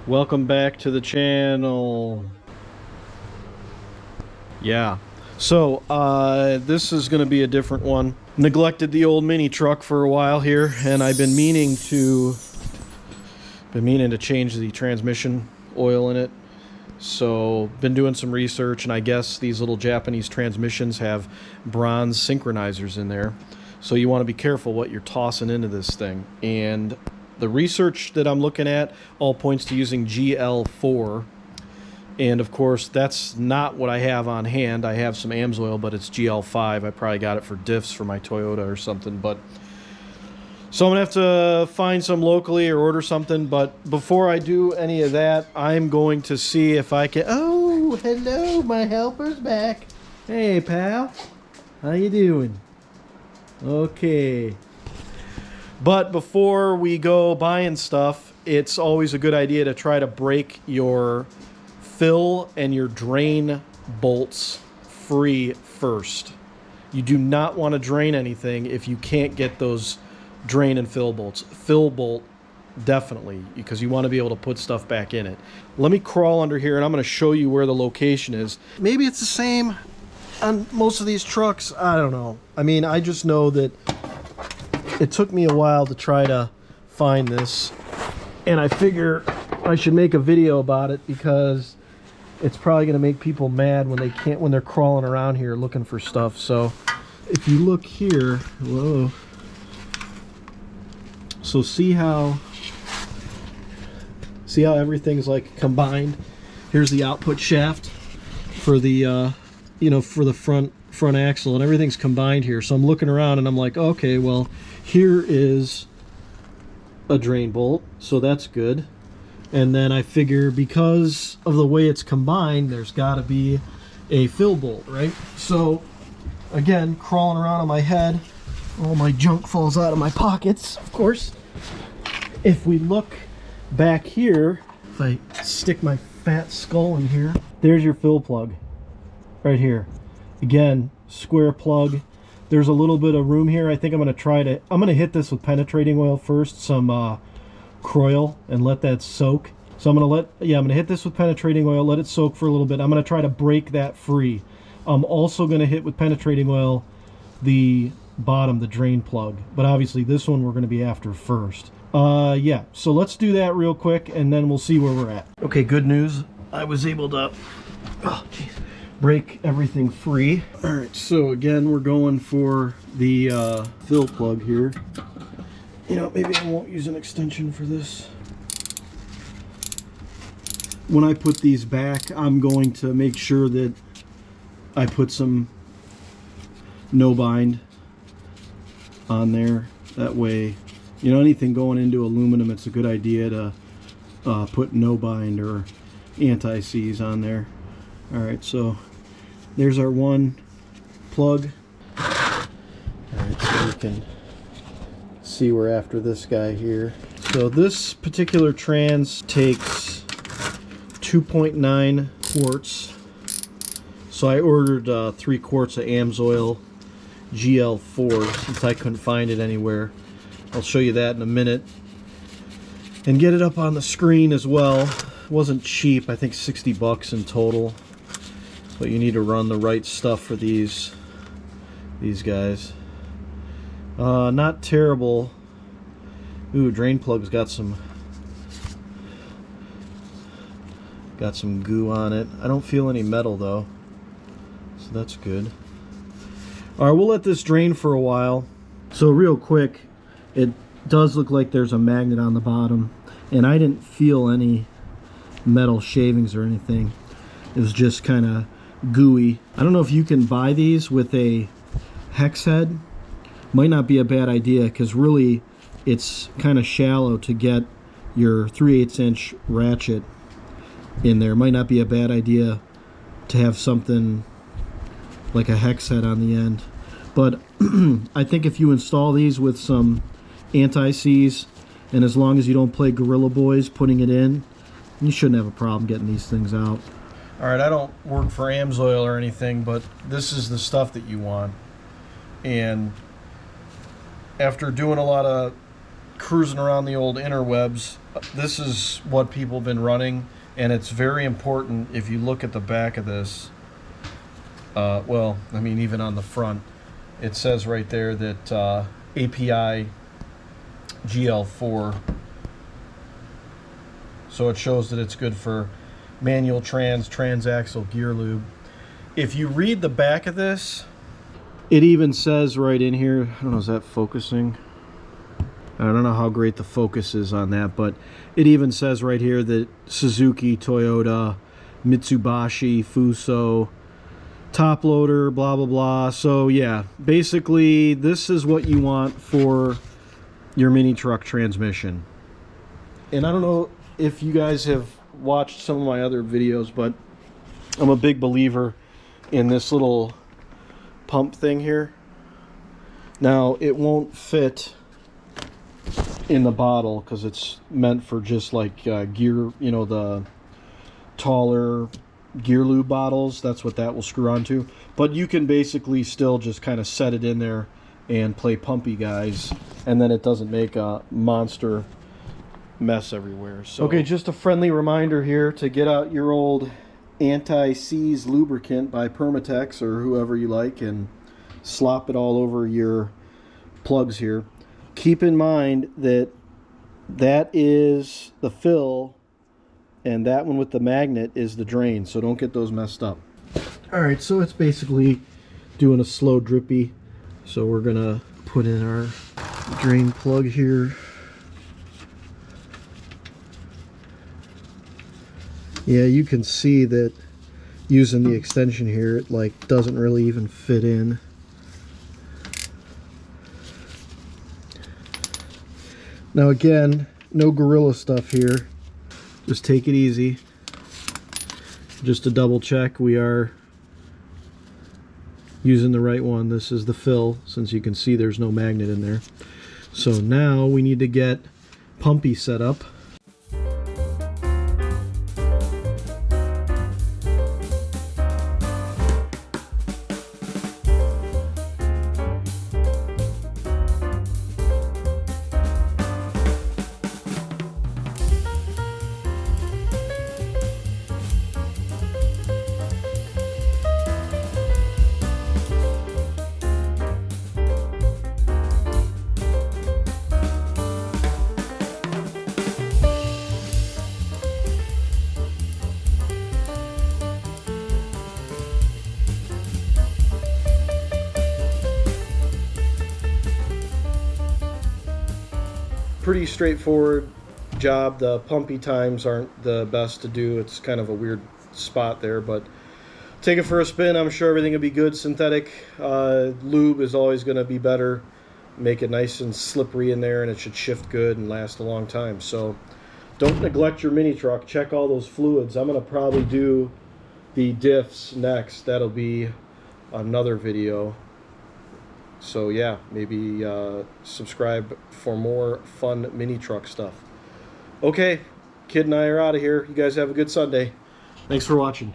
Welcome back to the channel. Yeah. So, this is going to be a different one. Neglected the old mini truck for a while here, and I've been meaning to change the transmission oil in it. So, been doing some research, and I guess these little Japanese transmissions have bronze synchronizers in there. So you want to be careful what you're tossing into this thing. And the research that I'm looking at all points to using GL4. And of course, that's not what I have on hand. I have some AMSOIL, but it's GL5. I probably got it for diffs for my Toyota or something. But so I'm gonna have to find some locally or order something. But before I do any of that, I'm going to see if I can. Oh, hello, my helper's back. Hey, pal, how you doing? Okay. But before we go buying stuff, it's always a good idea to try to break your fill and your drain bolts free first. You do not want to drain anything if you can't get those drain and fill bolts. Fill bolt, definitely, because you want to be able to put stuff back in it. Let me crawl under here and I'm going to show you where the location is. Maybe it's the same on most of these trucks. I don't know. I mean, I just know that it took me a while to try to find this, and I figure I should make a video about it because it's probably going to make people mad when they're crawling around here looking for stuff. So if you look here, whoa. So see how everything's like combined. Here's the output shaft for the for the front axle, and everything's combined here. So I'm looking around and I'm like, okay, well, here is a drain bolt, so that's good. And then I figure because of the way it's combined, there's got to be a fill bolt, right? So again, crawling around on my head, all my junk falls out of my pockets, of course. If we look back here, if I stick my fat skull in here, there's your fill plug right here. Again, square plug. There's a little bit of room here. I think I'm going to hit this with penetrating oil first, some Croil, and let that soak. So I'm going to hit this with penetrating oil, let it soak for a little bit. I'm going to try to break that free. I'm also going to hit with penetrating oil the bottom, the drain plug. But obviously this one we're going to be after first. Yeah, so let's do that real quick and then we'll see where we're at. Okay, good news. I was able to break everything free. All right, so again, we're going for the fill plug here. You know, maybe I won't use an extension for this. When I put these back, I'm going to make sure that I put some no bind on there. That way, you know, anything going into aluminum, it's a good idea to put no bind or anti-seize on there. All right, so there's our one plug. All right, so we can see we're after this guy here. So this particular trans takes 2.9 quarts. So I ordered 3 quarts of AMSOIL GL4 since I couldn't find it anywhere. I'll show you that in a minute and get it up on the screen as well. It wasn't cheap, I think 60 bucks in total. But you need to run the right stuff for these guys. Not terrible. Ooh, drain plug's got some goo on it. I don't feel any metal though, so that's good. All right, we'll let this drain for a while. So real quick, it does look like there's a magnet on the bottom, and I didn't feel any metal shavings or anything. It was just kind of gooey. I don't know if you can buy these with a hex head. Might not be a bad idea because really it's kind of shallow to get your 3/8 inch ratchet in there. Might not be a bad idea to have something like a hex head on the end. But I think if you install these with some anti-seize, and as long as you don't play Gorilla Boys putting it in, you shouldn't have a problem getting these things out. All right, I don't work for AMSOIL or anything, but this is the stuff that you want. And after doing a lot of cruising around the old interwebs, this is what people have been running, and it's very important. If you look at the back of this, well, I mean, even on the front, it says right there that API GL4, so it shows that it's good for manual transaxle gear lube. If you read the back of this, it even says right in here, I don't know, is that focusing? I don't know how great the focus is on that, but it even says right here that Suzuki, Toyota, Mitsubishi, Fuso, top loader, blah, blah, blah. So yeah, basically this is what you want for your mini truck transmission. And I don't know if you guys have watched some of my other videos, but I'm a big believer in this little pump thing here. Now, it won't fit in the bottle because it's meant for just like gear, you know, the taller gear lube bottles. That's what that will screw onto. But you can basically still just kind of set it in there and play pumpy guys, and then it doesn't make a monster mess everywhere. So okay, just a friendly reminder here to get out your old anti-seize lubricant by Permatex or whoever you like and slop it all over your plugs here. Keep in mind that that is the fill and that one with the magnet is the drain, so don't get those messed up. Alright, so it's basically doing a slow drippy. So we're gonna put in our drain plug here. Yeah, you can see that using the extension here, it like doesn't really even fit in. Now again, no gorilla stuff here. Just take it easy. Just to double check, we are using the right one. This is the fill, since you can see there's no magnet in there. So now we need to get pumpy set up. Pretty straightforward job. The pumpy times aren't the best to do. It's kind of a weird spot there, but take it for a spin. I'm sure everything will be good. Synthetic lube is always going to be better. Make it nice and slippery in there, and it should shift good and last a long time. So don't neglect your mini truck. Check all those fluids. I'm going to probably do the diffs next. That'll be another video. So yeah, maybe subscribe for more fun mini truck stuff. Okay, Kid and I are out of here. You guys have a good Sunday. Thanks for watching.